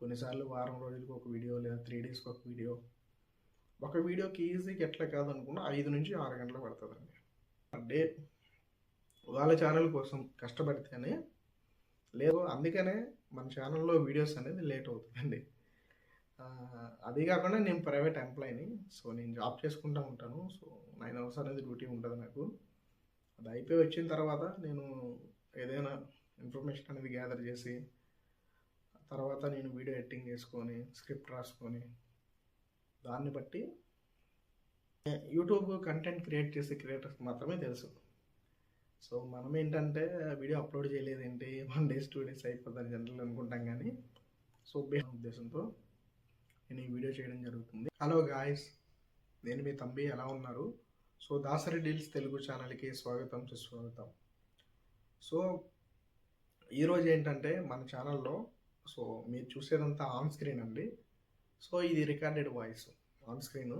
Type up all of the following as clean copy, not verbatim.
కొన్నిసార్లు వారం రోజులకు ఒక వీడియో లేదా 3 డేస్కి ఒక వీడియో. ఒక వీడియోకి ఈజీగా ఎట్లా కాదనుకున్నా 5 నుంచి 6 గంటలు పడుతుందండి. డే వాళ్ళ ఛానల్ కోసం కష్టపడితేనే లేదు. అందుకనే మన ఛానల్లో వీడియోస్ అనేది లేట్ అవుతుందండి. అది కాకుండా నేను ప్రైవేట్ ఎంప్లాయీని. సో నేను జాబ్ చేసుకుంటూ ఉంటాను. సో 9 అవర్స్ అనేది డ్యూటీ ఉంటుంది నాకు. అది అయిపోయి వచ్చిన తర్వాత నేను ఏదైనా ఇన్ఫర్మేషన్ అనేది గ్యాదర్ చేసి తర్వాత నేను వీడియో ఎడిటింగ్ చేసుకొని స్క్రిప్ట్ రాసుకొని దాన్ని బట్టి యూట్యూబ్ కంటెంట్ క్రియేట్ చేసే క్రియేటర్స్ మాత్రమే తెలుసు. సో మనం ఏంటంటే వీడియో అప్లోడ్ చేయలేదేంటి 1 డేస్ 2 డేస్ అయిపోతుంది జనరల్ అనుకుంటాం. కానీ సో ఉద్దేశంతో నేను ఈ వీడియో చేయడం జరుగుతుంది. హలో గాయ్స్, నేను మీ తంబి, ఎలా ఉన్నారు? సో దాసరి డీల్స్ తెలుగు ఛానల్కి స్వాగతం సుస్వాగతం. సో ఈరోజు ఏంటంటే మన ఛానల్లో సో మీరు చూసేదంతా ఆన్ స్క్రీన్ అండి. సో ఇది recorded voice on screen.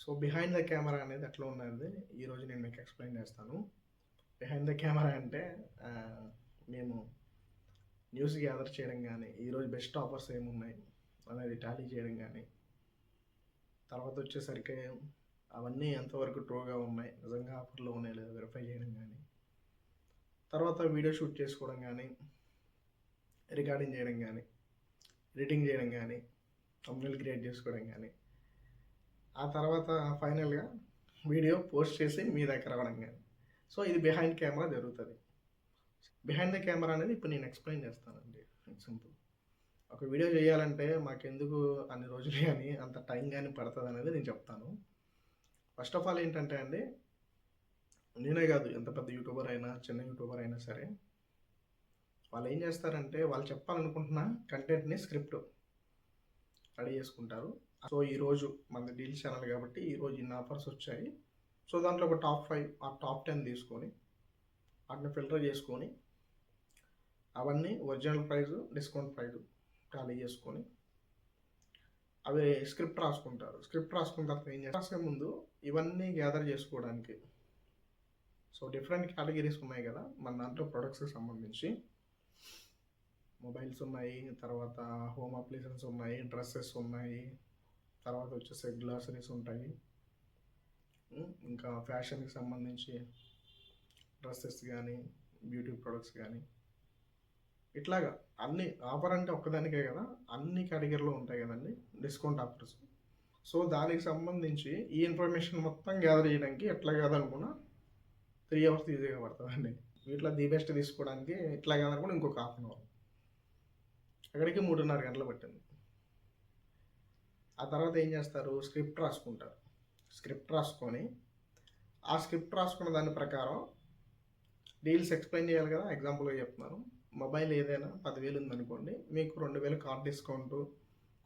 So behind the camera అనేది ఎట్లా ఉన్నది ఈరోజు నేను మీకు ఎక్స్ప్లెయిన్ చేస్తాను. బిహైండ్ ద కెమెరా అంటే మేము న్యూస్ గ్యాదర్ చేయడం కానీ, ఈరోజు బెస్ట్ ఆఫర్స్ ఏమున్నాయి అనేది టాలీ చేయడం కానీ, తర్వాత వచ్చేసరికి అవన్నీ ఎంతవరకు ట్రూగా ఉన్నాయి, నిజంగా ఆఫర్లో ఉన్నాయి లేదా వెరిఫై చేయడం కానీ, తర్వాత వీడియో షూట్ చేసుకోవడం కానీ, రికార్డింగ్ చేయడం కానీ, ఎడిటింగ్ చేయడం కానీ, థంబ్నెయిల్ క్రియేట్ చేసుకోవడం కానీ, ఆ తర్వాత ఫైనల్గా వీడియో పోస్ట్ చేసి మీ దగ్గర రావడం కానీ. సో ఇది బిహైండ్ కెమెరా జరుగుతుంది. బిహైండ్ ద కెమెరా అనేది ఇప్పుడు నేను ఎక్స్ప్లెయిన్ చేస్తానండి. సింపుల్. ఒక వీడియో చేయాలంటే మాకెందుకు అన్ని రోజులు కానీ అంత టైం కానీ పడుతుంది అనేది నేను చెప్తాను. ఫస్ట్ ఆఫ్ ఆల్ ఏంటంటే అండి, నేనే కాదు, ఎంత పెద్ద యూట్యూబర్ అయినా చిన్న యూట్యూబర్ అయినా సరే వాళ్ళు ఏం చేస్తారంటే వాళ్ళు చెప్పాలనుకుంటున్న కంటెంట్ని స్క్రిప్ట్ రెడీ చేసుకుంటారు. సో ఈరోజు మన డీల్స్ ఛానల్ కాబట్టి ఈరోజు ఇన్ని ఆఫర్స్ వచ్చాయి. సో దాంట్లో ఒక టాప్ 5 ఆ టాప్ 10 తీసుకొని వాటిని ఫిల్టర్ చేసుకొని అవన్నీ original price, discount price Tally చేసుకొని అవి స్క్రిప్ట్ రాసుకుంటారు. స్క్రిప్ట్ రాసుకున్న తర్వాత ఏం చేస్తారు, రాసే ముందు ఇవన్నీ గ్యాదర్ చేసుకోవడానికి సో డిఫరెంట్ కేటగిరీస్ ఉన్నాయి కదా మన దాంట్లో. ప్రొడక్ట్స్కి సంబంధించి మొబైల్స్ ఉన్నాయి, తర్వాత హోమ్ అప్లయన్సెస్ ఉన్నాయి, డ్రెస్సెస్ ఉన్నాయి, తర్వాత వచ్చేసి గ్లాసరీస్ ఉంటాయి, ఇంకా ఫ్యాషన్కి సంబంధించి డ్రెస్సెస్ కానీ బ్యూటీ ప్రొడక్ట్స్ కానీ, ఇట్లాగా అన్ని ఆఫర్ అంటే ఒక్కదానికే కదా, అన్ని కేటగిరీలో ఉంటాయి కదండి డిస్కౌంట్ ఆఫర్స్. సో దానికి సంబంధించి ఈ ఇన్ఫర్మేషన్ మొత్తం గ్యాదర్ చేయడానికి ఎట్లా కాదనుకున్నా 3 అవర్స్ ఈజీగా పడుతుందండి. వీటిలో ది బెస్ట్ తీసుకోవడానికి ఇట్లా కాదనుకున్నా ఇంకొక ½ అవర్, అక్కడికి 3.5 గంటలు పట్టింది. ఆ తర్వాత ఏం చేస్తారు, స్క్రిప్ట్ రాసుకుంటారు. స్క్రిప్ట్ రాసుకొని ఆ స్క్రిప్ట్ రాసుకున్న దాని ప్రకారం డీల్స్ ఎక్స్ప్లెయిన్ చేయాలి కదా. ఎగ్జాంపుల్గా చెప్తున్నాను, మొబైల్ ఏదైనా 10,000 ఉందనుకోండి, మీకు 2,000 కార్డ్ డిస్కౌంట్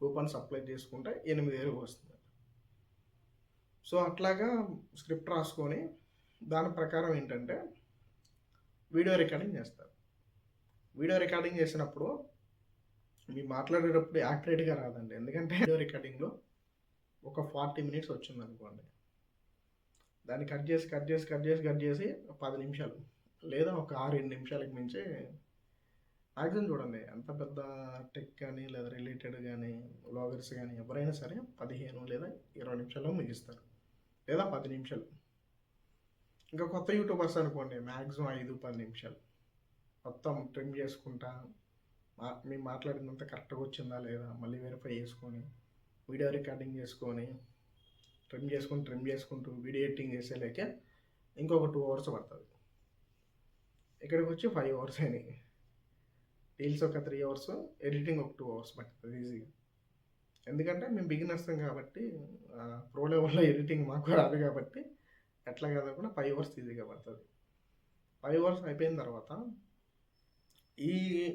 కూపన్స్ అప్లై చేసుకుంటే 8,000 వస్తుంది. సో అట్లాగా స్క్రిప్ట్ రాసుకొని దాని ప్రకారం ఏంటంటే వీడియో రికార్డింగ్ చేస్తారు. వీడియో రికార్డింగ్ చేసినప్పుడు మీరు మాట్లాడేటప్పుడు యాక్యురేట్గా రాదండి. ఎందుకంటే వీడియో రికార్డింగ్లో ఒక 40 మినిట్స్ వచ్చింది అనుకోండి, దాన్ని కట్ చేసి 10 నిమిషాలు లేదా ఒక 6-7 నిమిషాలకు మించి మ్యాక్సిమం చూడండి. ఎంత పెద్ద టెక్ కానీ లేదా రిలేటెడ్ కానీ వ్లాగర్స్ కానీ ఎవరైనా సరే 15 లేదా 20 నిమిషాల్లో ముగిస్తారు, లేదా 10 నిమిషాలు. ఇంకా కొత్త యూట్యూబర్స్ అనుకోండి మ్యాక్సిమం 5-10 నిమిషాలు మొత్తం ట్రిమ్ చేసుకుంటా మేము మాట్లాడినంత కరెక్ట్గా వచ్చిందా లేదా మళ్ళీ వెరిఫై చేసుకొని వీడియో రికార్డింగ్ చేసుకొని ట్రిమ్ చేసుకుంటూ వీడియో ఎడిటింగ్ చేసేలేకే ఇంకొక 2 అవర్స్ పడుతుంది. ఇక్కడికి వచ్చి 5 అవర్స్ అయినాయి. రీల్స్ ఒక 3 అవర్స్, ఎడిటింగ్ ఒక 2 అవర్స్ పడుతుంది ఈజీగా. ఎందుకంటే మేము బిగినర్స్ కాబట్టి ప్రో లెవెల్లో ఎడిటింగ్ మాకు రాదు కాబట్టి ఎట్లా కాదనుకున్నా 5 అవర్స్ ఈజీగా పడుతుంది. 5 అవర్స్ అయిపోయిన తర్వాత ఈ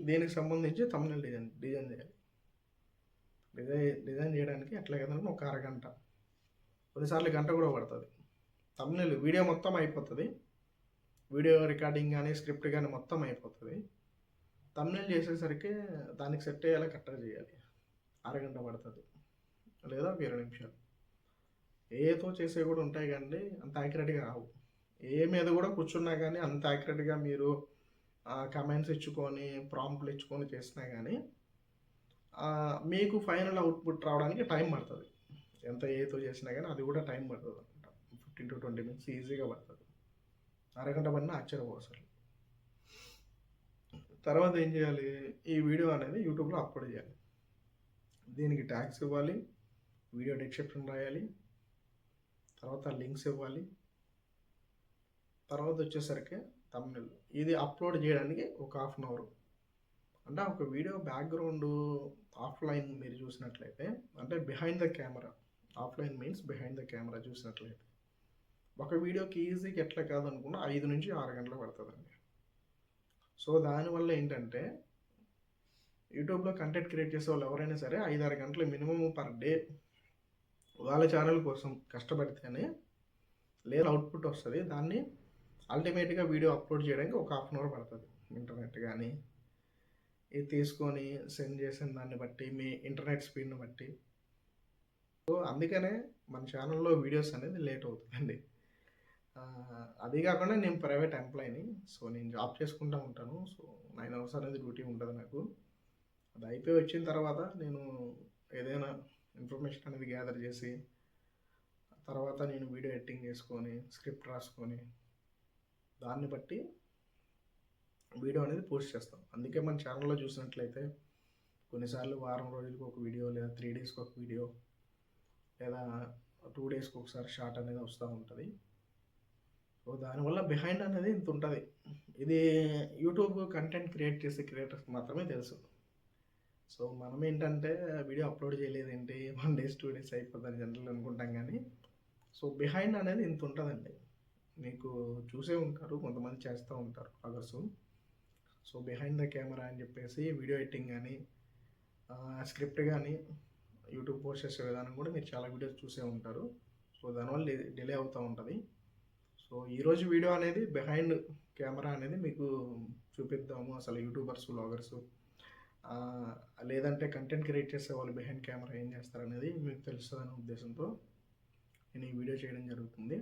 దీనికి సంబంధించి థంబ్నెయిల్ డిజైన్ చేయాలి. డిజైన్ చేయడానికి ఎట్లా కదనుకున్నా ఒక అరగంట, కొన్నిసార్లు గంట కూడా పడుతుంది. థంబ్నెయిల్ వీడియో మొత్తం అయిపోతుంది, వీడియో రికార్డింగ్ కానీ స్క్రిప్ట్ కానీ మొత్తం అయిపోతుంది. థంబ్నెయిల్ చేసేసరికి దానికి సెట్ అయ్యేలా కరెక్ట్గా చేయాలి, అరగంట పడుతుంది లేదా 20 నిమిషాలు. ఏతో చేసే కూడా ఉంటాయి కానీ అంత యాక్యురేట్గా రావు. ఏ మీద కూడా కూర్చున్నా కానీ అంత యాక్యురేట్గా మీరు కమెంట్స్ ఇచ్చుకొని ప్రాంప్ట్లు ఇచ్చుకొని చేసినా కానీ మీకు ఫైనల్ అవుట్‌పుట్ రావడానికి టైం పడతది. ఎంత ఏతో చేసినా గానీ అది కూడా టైం పడతదనమాట. 15-20 మినిట్స్ ఈజీగా పడతది. అరగంట పడినా ఆశ్చర్యపోవసలు. తర్వాత ఏం చేయాలి? ఈ వీడియో అనేది యూట్యూబ్‌లో అప్‌లోడ్ చేయాలి. దీనికి ట్యాగ్స్ ఇవ్వాలి. వీడియో డిస్క్రిప్షన్ రాయాలి. తర్వాత లింక్స్ ఇవ్వాలి. తర్వాత వచ్చేసరికి థంబ్‌నెయిల్. ఇది అప్‌లోడ్ చేయడానికి ఒక హాఫ్ అన్ అవర్. అంటే ఒక వీడియో బ్యాక్‌గ్రౌండు ఆఫ్‌లైన్ మీరు చూసినట్లయితే అంటే behind the camera. Offline means behind the camera చూసినట్లయితే ఒక వీడియోకి ఈజీగా ఎట్లా కాదనుకున్నా 5-6 గంటలు పడతదండి. సో, దానివల్ల ఏంటంటే యూట్యూబ్‌లో కంటెంట్ క్రియేట్ చేసేవాళ్ళు ఎవరైనా సరే 5-6 గంటలు మినిమమ్ పర్ డే వాళ్ళ ఛానల్ కోసం కష్టపడితేనే లేదా అవుట్‌పుట్ వస్తది. దాన్ని అల్టిమేట్‌గా వీడియో అప్‌లోడ్ చేయడానికి ఒక హాఫ్ అన్ అవర్ పడతది. ఇంటర్నెట్ గానీ, ఇది తీసుకొని సెండ్ చేసిన దాన్ని బట్టి, మీ ఇంటర్నెట్ స్పీడ్‌ని బట్టి. సో, అందుకనే మన ఛానల్‌లో వీడియోస్ అనేది లేట్ అవుతదండి. అదీ కాకుండా నేను ప్రైవేట్ ఎంప్లాయ్‌ని. సో, నేను జాబ్ చేసుకుంటా ఉంటాను. సో, 9 అవర్స్ అనేది డ్యూటీ ఉంటది నాకు. అది అయిపోయి వచ్చిన తర్వాత నేను ఏదైనా ఇన్ఫర్మేషన్ అనేది గ్యాదర్ చేసి, తర్వాత నేను వీడియో ఎడిటింగ్ చేసుకొని, స్క్రిప్ట్ రాసుకొని, దాన్ని బట్టి వీడియో అనేది పోస్ట్ చేస్తాం. అందుకే మన ఛానల్‌లో చూసినట్లయితే కొన్నిసార్లు వారం రోజులకి ఒక వీడియో, లేదా 3 డేస్‌కి ఒక వీడియో, లేదా 2 డేస్‌కి ఒకసారి షార్ట్ అనేది వస్తూ ఉంటది. సో, దానివల్ల బిహైండ్ అనేది ఇంతుంటది. ఇది యూట్యూబ్ కంటెంట్ క్రియేట్ చేసే క్రియేటర్స్‌కి మాత్రమే తెలుసు. సో, మనమేంటంటే వీడియో అప్‌లోడ్ చేయలేదేంటి 1 డేస్, 2 డేస్ అయిపోద్దని జనరల్‌గా అనుకుంటాం గానీ, సో, బిహైండ్ అనేది ఇంతుంటదండి. మీకు చూసే ఉంటారు. కొంతమంది చేస్తూ ఉంటారు వ్లాగర్సు. సో, బిహైండ్ ద కెమెరా అని చెప్పేసి వీడియో ఎడిటింగ్ గానీ, స్క్రిప్ట్ గానీ, యూట్యూబ్ పోస్ట్ చేసే విధానం కూడా మీరు చాలా వీడియోస్ చూసే ఉంటారు. సో, దానివల్ల డిలే అవుతా ఉంటది. సో, ఈరోజు వీడియో అనేది బిహైండ్ కెమెరా అనేది మీకు చూపిద్దాము. అసలు యూట్యూబర్స్, వ్లాగర్సు లేదంటే కంటెంట్ క్రియేట్ చేసేవాళ్ళు బిహైండ్ కెమెరా ఏం చేస్తారనేది మీకు తెలుస్తదనే ఉద్దేశంతో నేను ఈ వీడియో చేయడం జరుగుతుంది.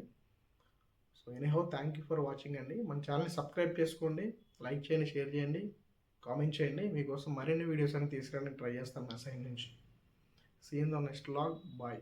So, anyhow thank you for watching అండి. మన ఛానల్‌ని సబ్స్క్రైబ్ చేసుకోండి, లైక్ చేయండి, షేర్ చేయండి, కామెంట్ చేయండి. మీకోసం మరిన్ని వీడియోస్ అని తీసుకురావడానికి ట్రై చేస్తాను నా సైడ్ నుంచి. See you in the next vlog. Bye.